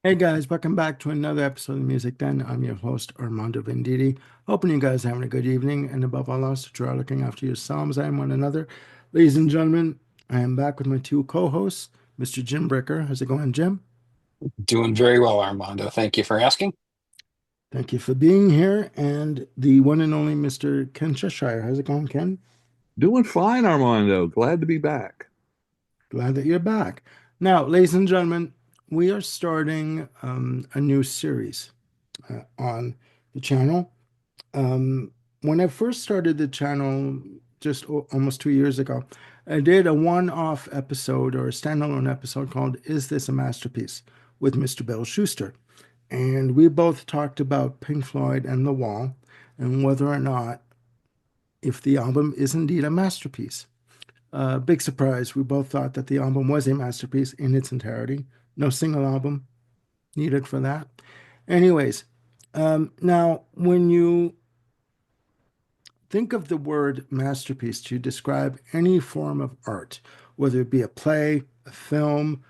Hey guys, welcome back to another episode of Music Den. I'm your host, Armando Venditti. Hoping you guys are having a good evening, and above all else, that you are looking after yourselves and one another. Ladies and gentlemen, I am back with my two co-hosts, Mr. Jim Bricker. How's it going, Jim? Doing very well, Armando. Thank you for asking. Thank you for being here. And the one and only Mr. Ken Cheshire. How's it going, Ken? Doing fine, Armando. Glad to be back. Glad that you're back. Now, ladies and gentlemen, we are starting a new series on the channel. Um, when I first started the channel just almost 2 years ago, I did a one-off episode or a standalone episode called "Is This a Masterpiece?" with Mr. Bill Schuster. And we both talked about Pink Floyd and The Wall and whether or not if the album is indeed a masterpiece. Big surprise, we both thought that the album was a masterpiece in its entirety. No single album needed for that. Anyways, now when you think of the word masterpiece to describe any form of art, whether it be a play, a film,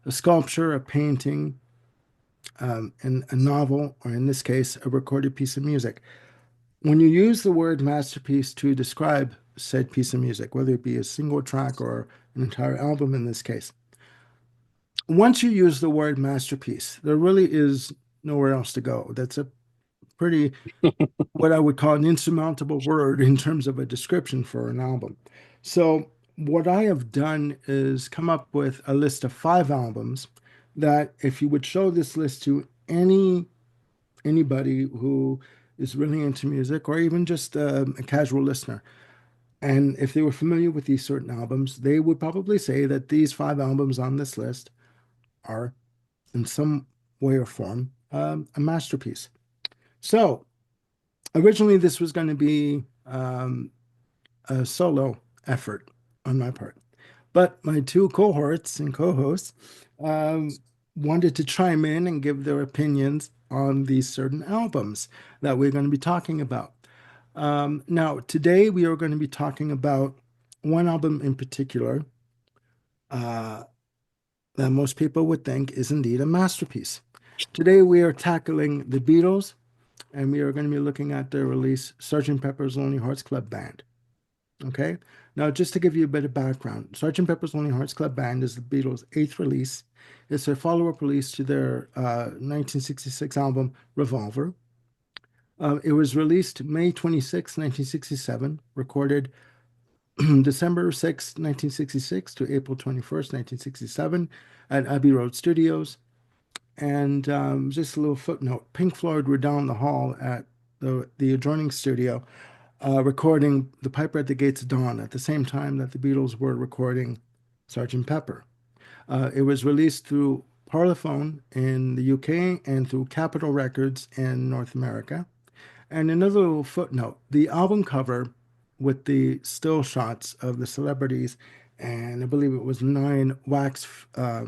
a sculpture, a painting, and a novel, or in this case, a recorded piece of music. When you use the word masterpiece to describe said piece of music, whether it be a single track or an entire album in this case, once you use the word masterpiece, there really is nowhere else to go. That's a pretty what I would call an insurmountable word in terms of a description for an album. So, what I have done is come up with a list of 5 albums that, if you would show this list to anybody who is really into music or even just a casual listener, and if they were familiar with these certain albums, they would probably say that these 5 albums on this list are, in some way or form, a masterpiece. So, originally, this was going to be a solo effort on my part. But my two cohorts and co-hosts um, wanted to chime in and give their opinions on these certain albums that we're going to be talking about. Now, today we are going to be talking about one album in particular uh, that most people would think is indeed a masterpiece. Today we are tackling the Beatles, and we are going to be looking at their release, Sgt. Pepper's Lonely Hearts Club Band. Okay. Now, just to give you a bit of background, Sgt. Pepper's Lonely Hearts Club Band is the Beatles' eighth release. It's their follow-up release to their 1966 album Revolver. It was released May 26, 1967, recorded December 6, 1966 to April 21st, 1967 at Abbey Road Studios. And just a little footnote, Pink Floyd were down the hall at the adjoining studio recording The Piper at the Gates of Dawn at the same time that the Beatles were recording Sgt. Pepper. It was released through Parlophone in the UK and through Capitol Records in North America. And another little footnote, the album cover with the still shots of the celebrities, and I believe it was 9 wax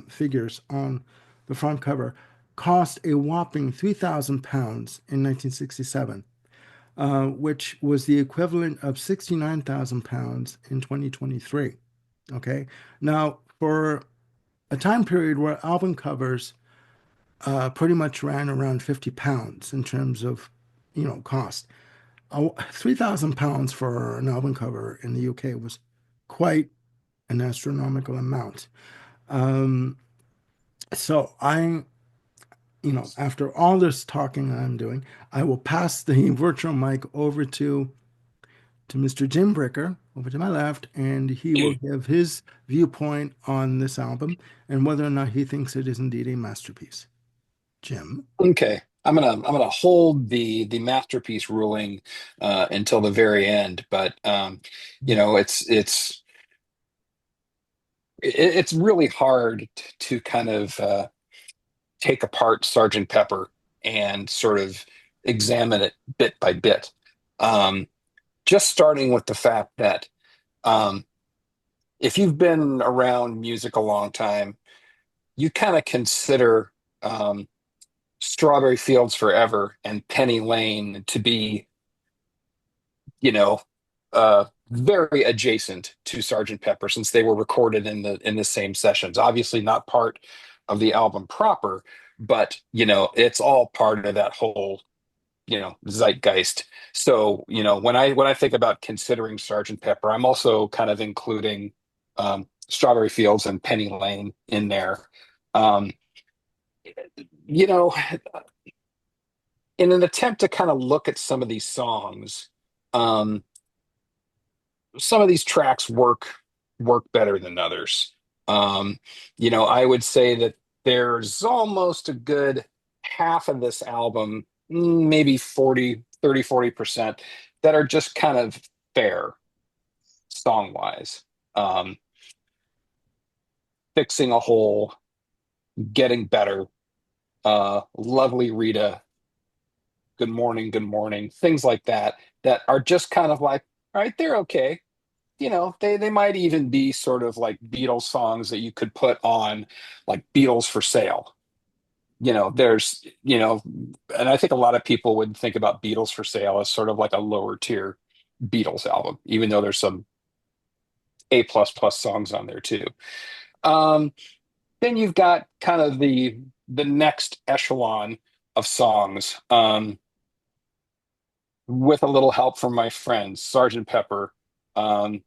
figures on the front cover, cost a whopping £3,000 in 1967, which was the equivalent of £69,000 in 2023. Okay. Now, for a time period where album covers pretty much ran around £50 in terms of, cost, £3,000 for an album cover in the UK was quite an astronomical amount. Um, so after all this talking I'm doing, I will pass the virtual mic over to Mr. Jim Bricker over to my left, and he will give his viewpoint on this album and whether or not he thinks it is indeed a masterpiece. Jim. Okay. I'm gonna hold the masterpiece ruling until the very end, but you know, it's really hard to kind of take apart Sergeant Pepper and sort of examine it bit by bit. Um, just starting with the fact that um, if you've been around music a long time, you kind of consider Strawberry Fields Forever and Penny Lane to be, you know, very adjacent to Sergeant Pepper since they were recorded in the same sessions. Obviously, not part of the album proper, but it's all part of that whole zeitgeist. So when I think about considering Sergeant Pepper, I'm also kind of including Strawberry Fields and Penny Lane in there. um you know in an attempt to kind of look at some of these songs, um some of these tracks work better than others. I would say that there's almost a good half of this album, maybe 40 30 40% that are just kind of fair song wise. um Fixing a Hole, Getting Better, Lovely Rita, Good Morning, things like that, that are just kind of like, all right, they're okay. They might even be sort of like Beatles songs that you could put on like Beatles for Sale. There's, and I think a lot of people would think about Beatles for Sale as sort of like a lower tier Beatles album, even though there's some A++ songs on there too. Um, then you've got kind of the next echelon of songs, with a little help from my friends, Sergeant Pepper, um,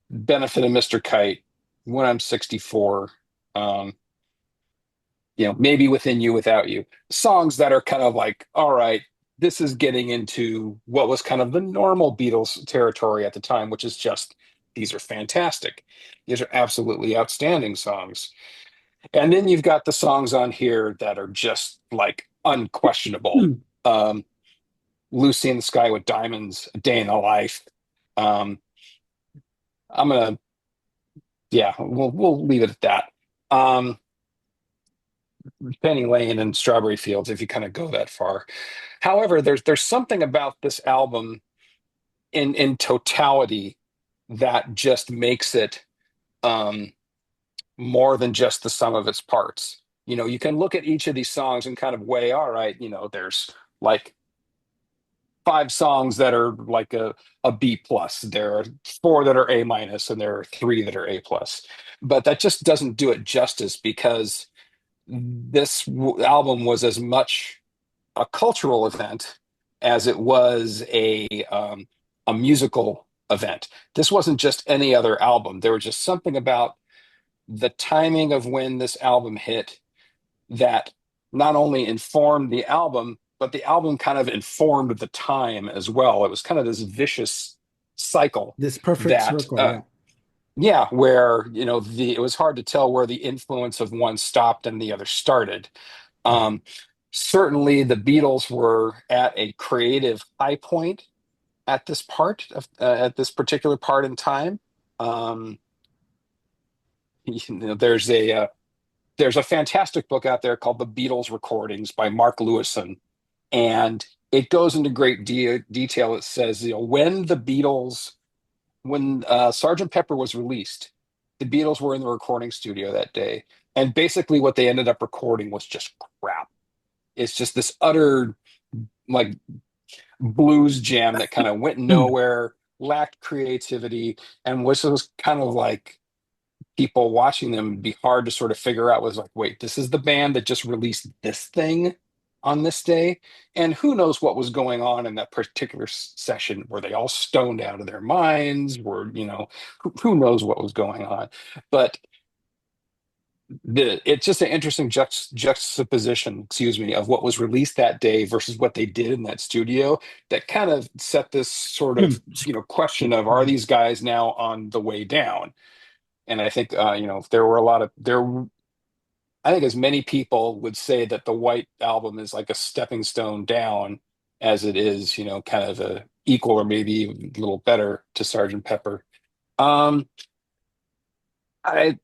Benefit of Mr. Kite, When I'm 64, um, maybe Within You, Without You. Songs that are kind of like, all right, this is getting into what was kind of the normal Beatles territory at the time, which is just, these are fantastic. These are absolutely outstanding songs. And then you've got the songs on here that are just like unquestionable. Um, Lucy in the Sky with Diamonds, A Day in the Life. Um, I'm gonna, yeah, we'll leave it at that. Um, Penny Lane and Strawberry Fields, if you kind of go that far. However, there's something about this album in totality that just makes it, um, more than just the sum of its parts. You can look at each of these songs and kind of weigh, all right, there's like five songs that are like a B plus. There are four that are A minus, and there are three that are A plus. But that just doesn't do it justice, because this album was as much a cultural event as it was a musical event. This wasn't just any other album. There was just something about the timing of when this album hit that not only informed the album, but the album kind of informed the time as well. It was kind of this vicious cycle This perfect that, circle, yeah. yeah, where it was hard to tell where the influence of one stopped and the other started. Um, Certainly, the Beatles were at a creative high point at this particular part in time. Um, there's a fantastic book out there called The Beatles Recordings by Mark Lewison, and it goes into great detail. It says, when Sergeant Pepper was released, the Beatles were in the recording studio that day, and basically what they ended up recording was just crap. It's just this utter, like, blues jam that kind of went nowhere, lacked creativity, and was kind of like, people watching them, it'd be hard to sort of figure out, was like, wait, this is the band that just released this thing on this day? And who knows what was going on in that particular session? Were they all stoned out of their minds? Who knows what was going on? But it's just an interesting juxtaposition, excuse me, of what was released that day versus what they did in that studio, that kind of set this sort of, question of, are these guys now on the way down? And I think, there were a lot of there. I think as many people would say that the White Album is like a stepping stone down, as it is, kind of a equal or maybe even a little better to Sergeant Pepper. Um, I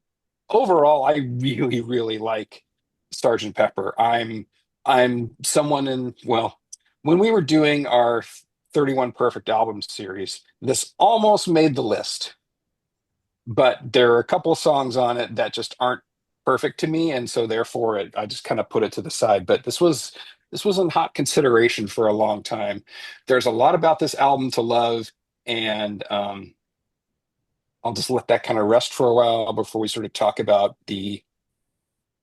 Overall, I really, really like Sergeant Pepper. I'm someone in well, when we were doing our 31 Perfect Albums series, this almost made the list, but there are a couple of songs on it that just aren't perfect to me, and so therefore I just kind of put it to the side. But this was in hot consideration for a long time. There's a lot about this album to love, and I'll just let that kind of rest for a while before we sort of talk about the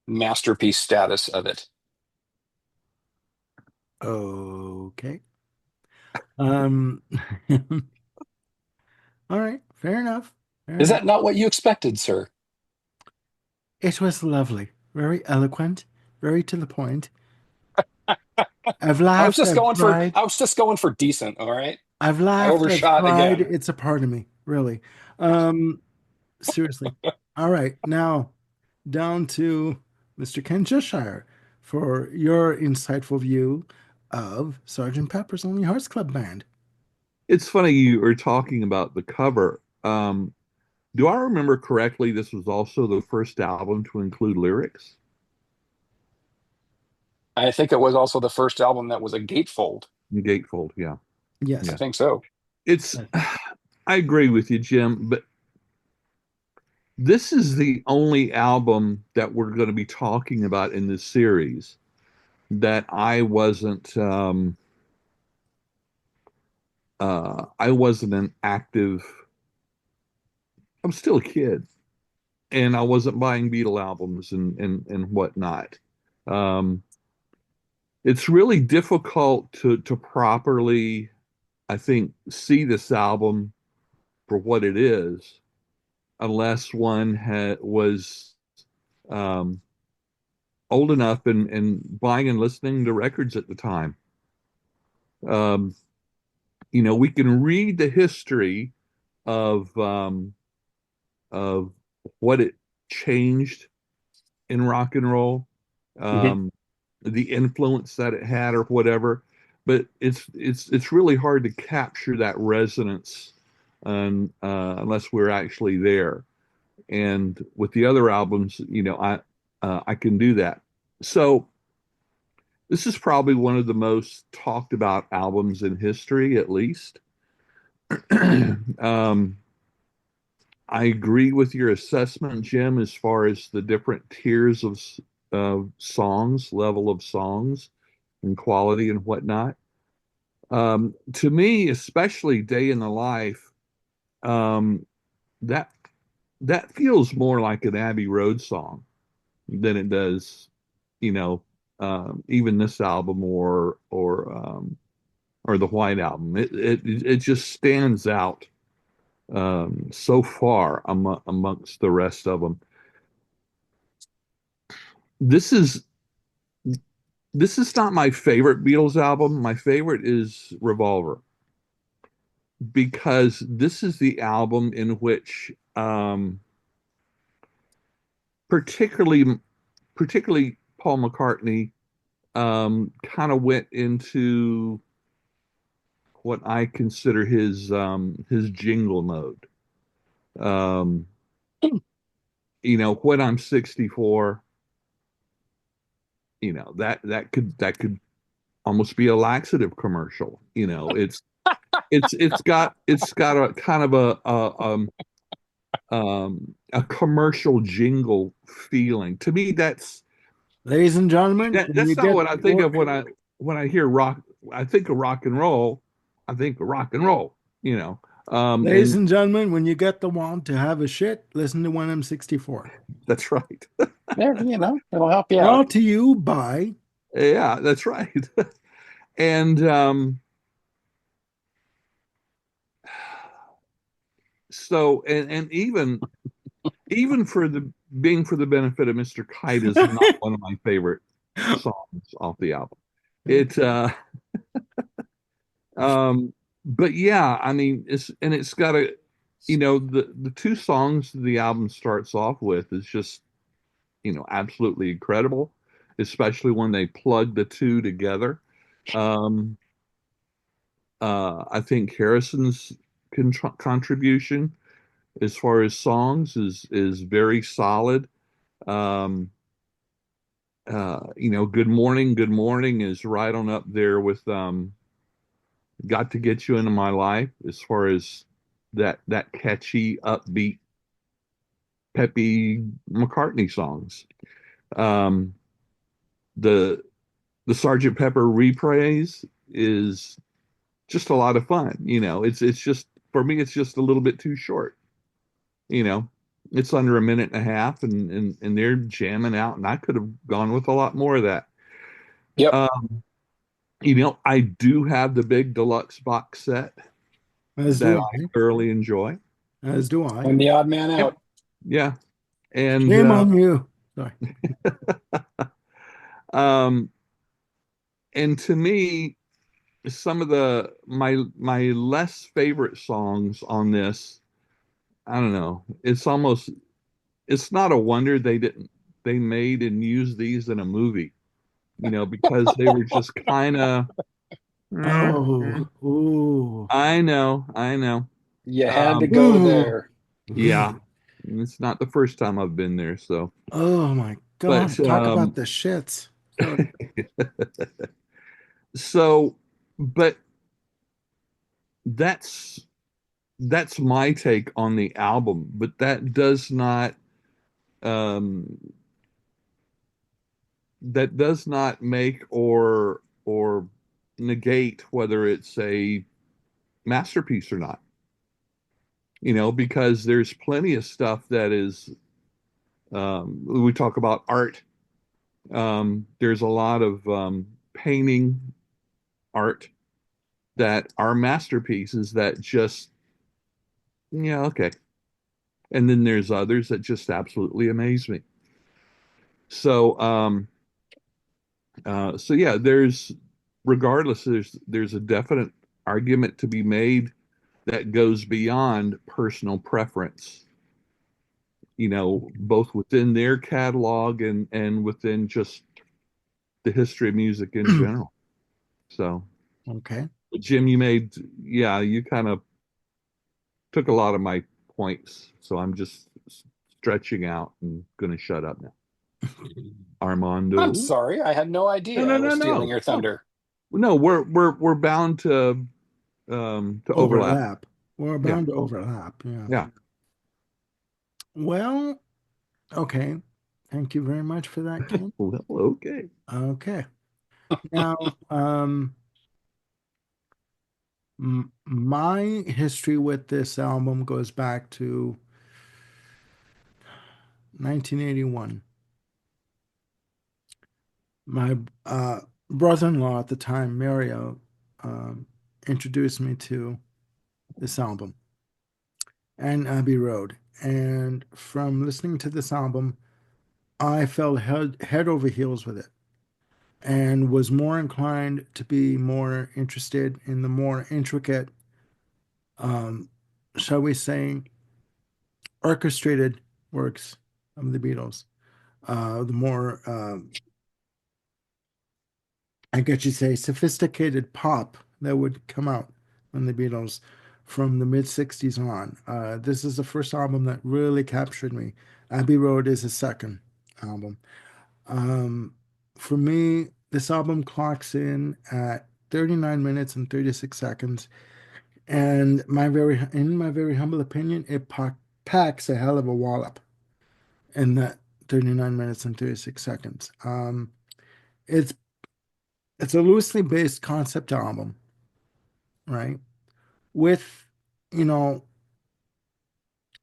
masterpiece status of it. Okay. Um, all right, fair enough. Fair Is enough. that not what you expected, sir? It was lovely, very eloquent, very to the point. I've I was laughed, just I've going for cried. I was just going for decent, all right? I've I laughed, I've overshot cried. again. It's a part of me, really. Um, Seriously. All right, now down to Mr. Ken Cheshire for your insightful view of Sergeant Pepper's Lonely Hearts Club Band. It's funny you were talking about the cover. Do I remember correctly? This was also the first album to include lyrics. I think it was also the first album that was a gatefold. Gatefold, yeah, I yeah. Yes. think so. It's. I agree with you, Jim, but this is the only album that we're going to be talking about in this series that I wasn't an active. I'm still a kid, and I wasn't buying Beatle albums and whatnot. Um, it's really difficult to properly, I think, see this album for what it is unless one was um, old enough and buying and listening to records at the time. Um, we can read the history of what it changed in rock and roll, Mhm. um, the influence that it had or whatever. But it's really hard to capture that resonance unless we're actually there. And with the other albums, I can do that. So this is probably one of the most talked about albums in history, at least. um, I agree with your assessment, Jim, as far as the different tiers of songs, level of songs, and quality and whatnot. To me, especially Day in the Life, um, that that feels more like an Abbey Road song than it does, you know, even this album or the White Album. It just stands out so far amongst the rest of them. This is this is not my favorite Beatles album. My favorite is Revolver because this is the album in which particularly particularly Paul McCartney kind of went into what I consider his jingle mode. Um, when I'm 64, that could almost be a laxative commercial. It's got a kind of a commercial jingle feeling. To me, Ladies and gentlemen, when you that's not get what I think of when I hear rock. I think of rock and roll. I think of rock and roll. You know, ladies and and gentlemen, when you get the want to have a shit, listen to 1M64. that's right. Yeah, it'll help you out. Brought to you by Yeah, that's right. And so and even for the being for the benefit of Mr. Kite is not one of my favorite songs off the album. It but yeah, I mean it's got the two songs the album starts off with is just, absolutely incredible, especially when they plug the two together. Um I think Harrison's contribution as far as songs is very solid. Um, Good Morning is right on up there with Got to Get You Into My Life as far as that catchy, upbeat, peppy McCartney songs. Um, the the Sergeant Pepper reprise is just a lot of fun. It's just for me, it's just a little bit too short. You know, it's under a minute and a half, and they're jamming out, and I could have gone with a lot more of that. Yep. Uh, I do have the big deluxe box set As that do I I. thoroughly enjoy. As do I. I'm the odd man Yep. out. Yeah. And Shame on you. Sorry. um and to me, some of the my less favorite songs on this, I don't know. It's not a wonder they made and used these in a movie, because they were just kind of Oh, ooh. I know. You had to Um, go Ooh. there. yeah, it's not the first time I've been there, so Oh my but gosh. Talk about the shits. Sorry. so but that's that's my take on the album, but um that does not make or negate whether it's a masterpiece or not. Because there's plenty of stuff that is, we talk about art. There's a lot of painting art that are masterpieces that just, yeah, okay. And then there's others that just absolutely amaze me. So, so yeah, regardless, there's a definite argument to be made that goes beyond personal preference, both within their catalog and within just the history of music in general. So, Okay. Jim, yeah, you kind of took a lot of my points. So I'm just stretching out and going to shut up now. I'm Armando? sorry, I had no No, idea no, I no, was stealing no, your no, thunder. no. We're bound to overlap. Overlap. We're Yeah, bound to overlap. Yeah. yeah. Well, okay. Thank you very much for that, Ken. Well, okay. Okay. Now, m my history with this album goes back to 1981. My brother-in-law at the time, Mario, um, introduced me to this album and Abbey Road. And from listening to this album, I fell head over heels with it and was more inclined to be more interested in the more intricate, um, shall we say, orchestrated works of the Beatles. The more, I guess you'd say, sophisticated pop that would come out from the Beatles from the mid 60s on. This is the first album that really captured me. Abbey Road is the second album. Um, for me, this album clocks in at 39 minutes and 36 seconds. And in my very humble opinion, packs a hell of a wallop in that 39 minutes and 36 seconds. It's it's a loosely based concept album, right? With, you know,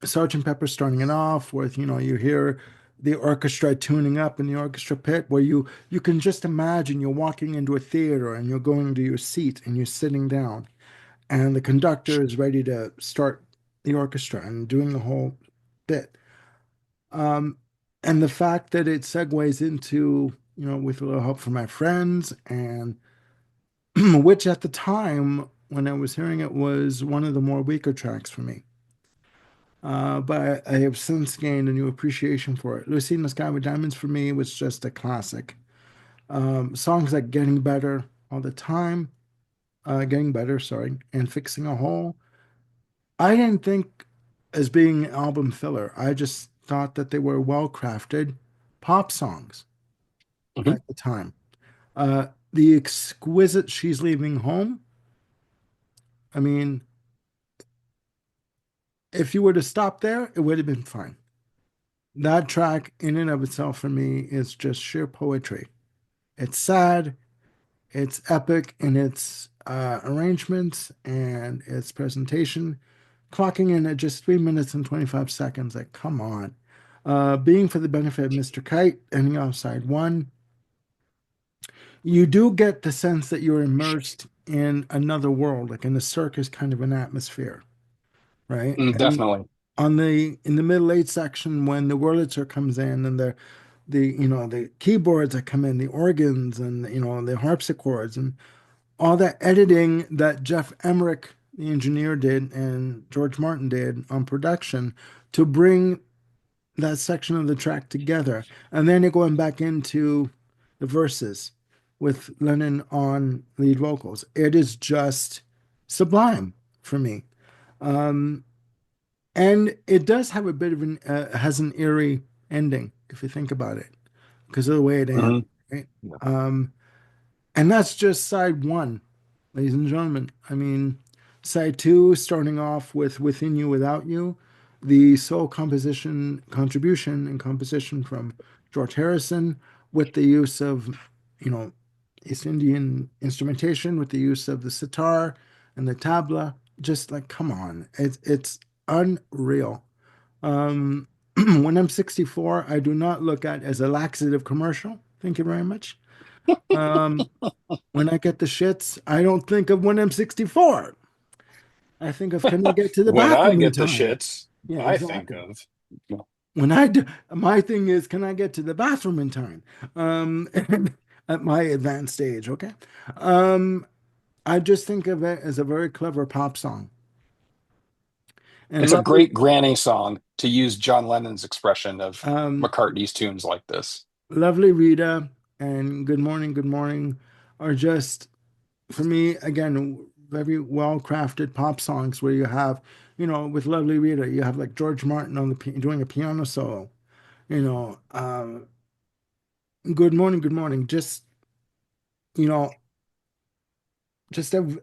Sergeant Pepper starting it off with, you hear the orchestra tuning up in the orchestra pit where you can just imagine you're walking into a theater and you're going to your seat and you're sitting down and the conductor is ready to start the orchestra and doing the whole bit. Um, and the fact that it segues into, with a little help from my friends, and which at the time when I was hearing it was one of the more weaker tracks for me. But I have since gained a new appreciation for it. Lucy in the Sky with Diamonds for me was just a classic. Songs like Getting Better all the time, Getting Better, sorry, and Fixing a Hole. I didn't think as being album filler. I just thought that they were well crafted pop songs Mhm. at the time. The exquisite She's Leaving Home. I mean, if you were to stop there, it would have been fine. That track, in and of itself, for me, is just sheer poetry. It's sad, it's epic in its arrangements and its presentation, clocking in at just 3 minutes and 25 seconds. Like, come on. Being for the benefit of Mr. Kite, ending off side one. you do get the sense that you're immersed in another world, like in a circus kind of an atmosphere, right? And Definitely. on the in the middle eight section, when the Wurlitzer comes in and the keyboards that come in, the organs and the harpsichords and all that editing that Jeff Emmerich, the engineer, did and George Martin did on production to bring that section of the track together. And then you're going back into the verses with Lennon on lead vocals. It is just sublime for me. Um, and it does have a bit of has an eerie ending if you think about it because of the way it ends. Hmm. Right? Yeah. Um, and that's just side one, ladies and gentlemen. I mean, side two, starting off with Within You, Without You, the sole composition, contribution, and composition from George Harrison with the use of, you know, East Indian instrumentation, with the use of the sitar and the tabla. Just like, come on, it's unreal. Um, when I'm 64, I do not look at as a laxative commercial. Thank you very much. Um, when I get the shits, I don't think of when I'm 64. I think of can I get to the When I bathroom in get the time? shits, Yeah, I think exactly. of. When I do, my thing is, can I get to the bathroom in time? And at my advanced age, okay. Um, I just think of it as a very clever pop song and It's a lovely, great granny song, to use John Lennon's expression of um, McCartney's tunes like this. lovely Rita and Good Morning are just for me, again, very well crafted pop songs where you have, with Lovely Rita, you have like George Martin on doing a piano solo, you know, Good Morning, just, you know,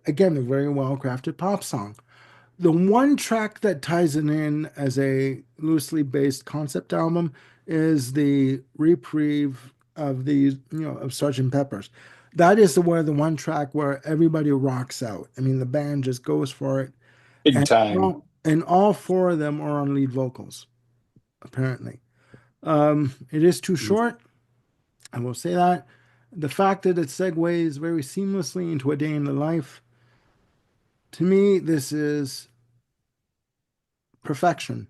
again, a very well crafted pop song. The one track that ties it in as a loosely based concept album is the reprieve of of Sergeant Pepper's. That is the one track where everybody rocks out. I mean, the band just goes for it. Big And time. all four of them are on lead vocals, apparently. It is too short. I will say that. The fact that it segues very seamlessly into a day in the life, to me, this is perfection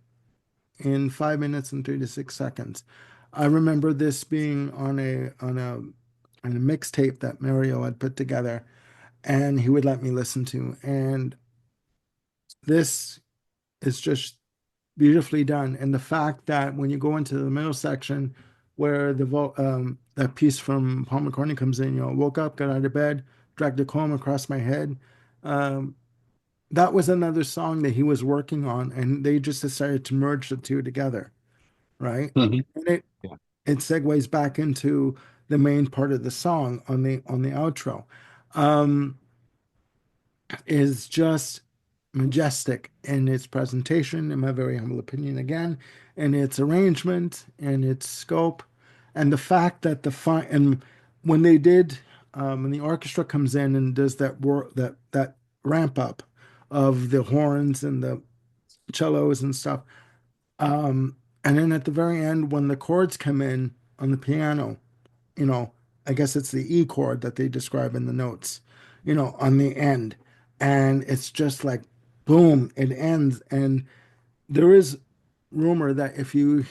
in 5 minutes and 36 seconds. I remember this being on a mixtape that Mario had put together, and he would let me listen to. And this is just beautifully done. And the fact that when you go into the middle section where that piece from Paul McCartney comes in, woke up, got out of bed, dragged a comb across my head. Um, that was another song that he was working on, and they just decided to merge the two together, right? Mhm. And it segues back into the main part of the song on the outro. Um, is just majestic in its presentation, in my very humble opinion, again, in its arrangement, in its scope, and the fact that and when they did, when the orchestra comes in and does that ramp up of the horns and the cellos and stuff, and then at the very end when the chords come in on the piano, you know, I guess it's the E chord that they describe in the notes, on the end. And it's just like, boom, it ends. And there is rumor that if you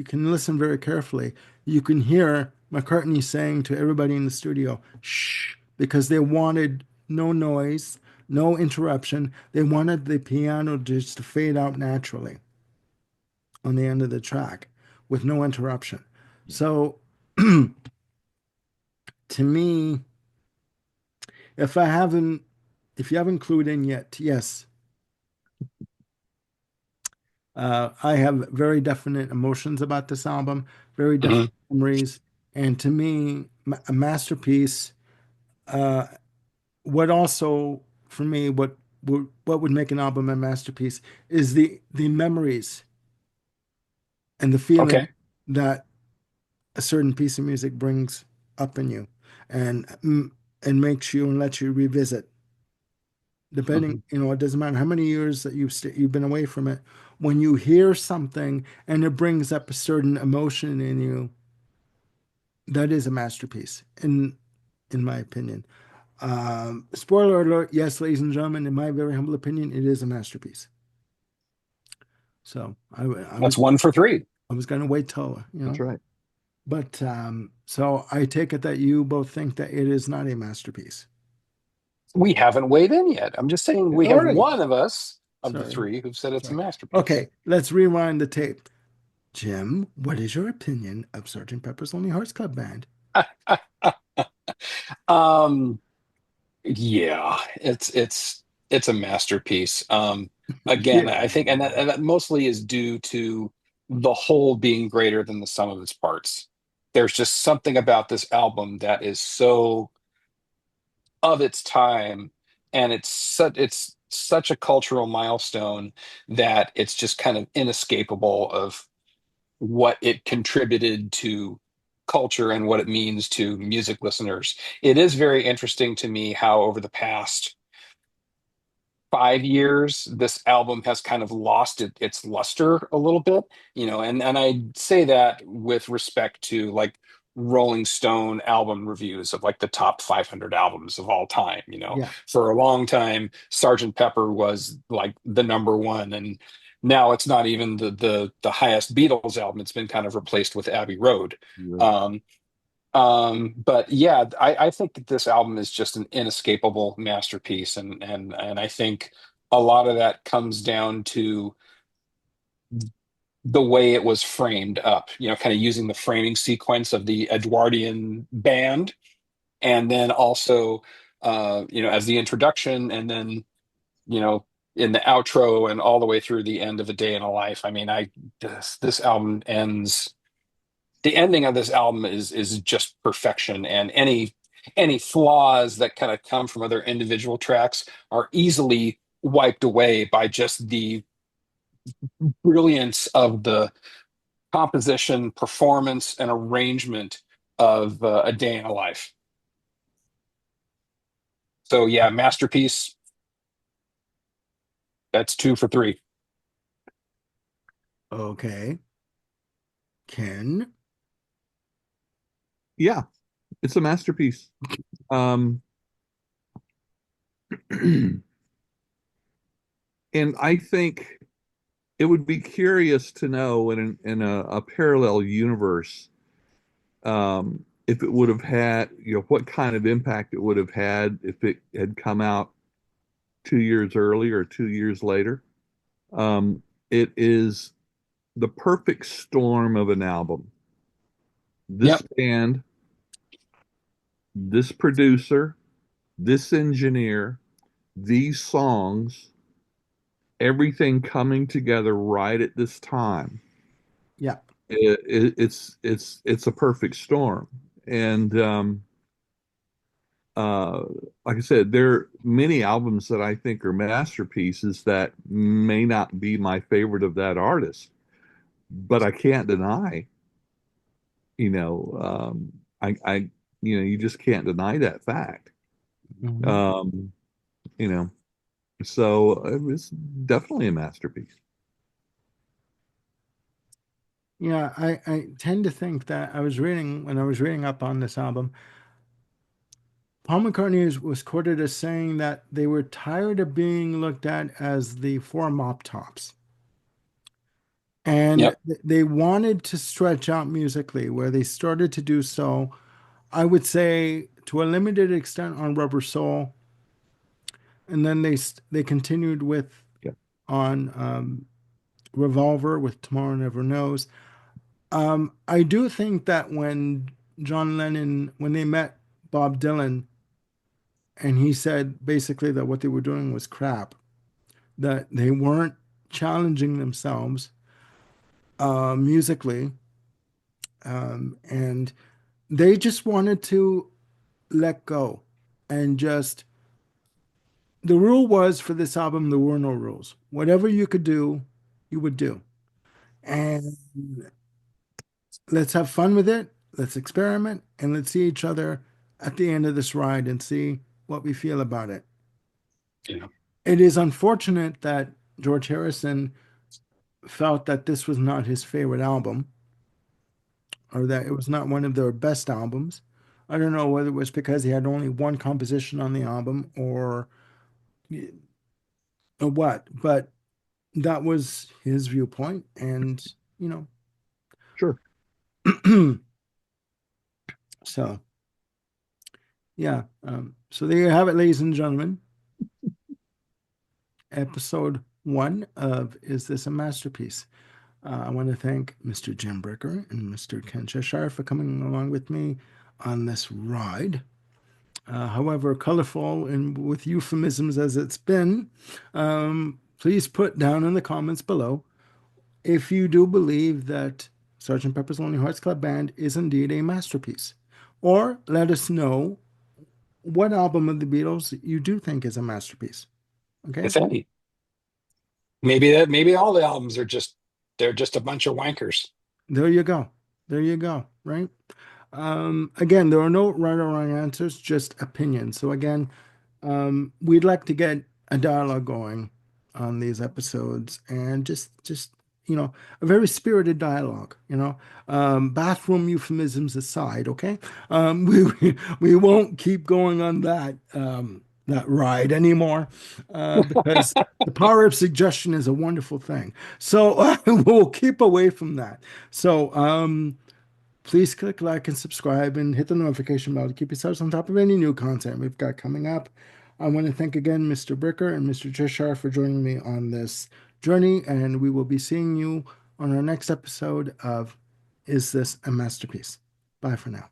can listen very carefully, you can hear McCartney saying to everybody in the studio, shh, because they wanted no noise, no interruption. They wanted the piano just to fade out naturally on the end of the track with no interruption. So to me, If I haven't, if you haven't clued in yet, yes, I have very definite emotions about this album, very definite Mhm. memories, and to me, a masterpiece. Uh, what also, for me, what would make an album a masterpiece is the memories and the feeling Okay. that a certain piece of music brings up in you, and and makes you and lets you revisit. Depending, Mhm. it doesn't matter how many years that you've been away from it. When you hear something and it brings up a certain emotion in you, that is a masterpiece. And in my opinion. Spoiler alert, yes, ladies and gentlemen, in my very humble opinion, it is a masterpiece. So I That's was one for three. I was gonna wait till, That's right. but so I take it that you both think that it is not a masterpiece. We haven't weighed in yet. I'm just saying we All have right. one of us of the Sorry. three who've said it's a Sorry. masterpiece. Okay, let's rewind the tape. Jim, what is your opinion of Sergeant Pepper's Lonely Hearts Club Band? um, yeah, it's a masterpiece. Again, I think, Yeah. and that mostly is due to the whole being greater than the sum of its parts. There's just something about this album that is so of its time, and it's such a cultural milestone that it's just kind of inescapable of what it contributed to culture and what it means to music listeners. It is very interesting to me how over the past 5 years, this album has kind of lost its luster a little bit, and I say that with respect to like Rolling Stone album reviews of like the top 500 albums of all time. Yeah. For a long time, Sergeant Pepper was like the number one, and now it's not even the highest Beatles album. It's been kind of replaced with Abbey Road. Right. Um, but yeah, I think that this album is just an inescapable masterpiece, and I think a lot of that comes down to the way it was framed up, kind of using the framing sequence of the Edwardian band, and then also, as the introduction, and then, you know, in the outro and all the way through the end of A Day in a Life. I mean, this album ends. The ending of this album is just perfection, and any flaws that kind of come from other individual tracks are easily wiped away by just the brilliance of the composition, performance, and arrangement of A Day in a Life. So yeah, masterpiece. That's two for three. Okay. Ken. Yeah, it's a masterpiece. Um, and I think it would be curious to know in a parallel universe, if it would have had, what kind of impact it would have had if it had come out 2 years earlier or 2 years later. It is the perfect storm of an album. This Yep. band, this producer, this engineer, these songs, everything coming together right at this time. Yeah. It's a perfect storm. And uh, like I said, there are many albums that I think are masterpieces that may not be my favorite of that artist, but I can't deny, you know, I you just can't deny that fact. Mhm. Um, you know, so it was definitely a masterpiece. Yeah, I tend to think that when I was reading up on this album, Paul McCartney was quoted as saying that they were tired of being looked at as the four mop tops. And Yep. they wanted to stretch out musically, where they started to do so, I would say, to a limited extent on Rubber Soul, and then they continued with Yeah. on Revolver with Tomorrow Never Knows. I do think that when John Lennon, when they met Bob Dylan, and he said basically that what they were doing was crap, that they weren't challenging themselves musically, and they just wanted to let go and just the rule was for this album there were no rules. Whatever you could do, you would do. And let's have fun with it. Let's experiment and let's see each other at the end of this ride and see what we feel about it. Yeah. It is unfortunate that George Harrison felt that this was not his favorite album or that it was not one of their best albums. I don't know whether it was because he had only one composition on the album or what, but that was his viewpoint, and you Sure. know, so yeah. So there you have it, ladies and gentlemen. Episode one of Is This a Masterpiece? I want to thank Mr. Jim Bricker and Mr. Ken Cheshire for coming along with me on this ride. However colorful and with euphemisms as it's been, please put down in the comments below if you do believe that Sgt. Pepper's Lonely Hearts Club Band is indeed a masterpiece. Or let us know what album of the Beatles you do think is a masterpiece. Okay? If any. Maybe all the albums are just they're just a bunch of wankers. There you go. There you go. Right? Again, there are no right or wrong answers, just opinions. So again, we'd like to get a dialogue going on these episodes and just a very spirited dialogue, bathroom euphemisms aside, okay? We won't keep going on that ride anymore, because the power of suggestion is a wonderful thing. So we'll keep away from that. So please click like and subscribe and hit the notification bell to keep yourselves on top of any new content we've got coming up. I want to thank again Mr. Bricker and Mr. Cheshire for joining me on this journey, and we will be seeing you on our next episode of Is This a Masterpiece? Bye for now.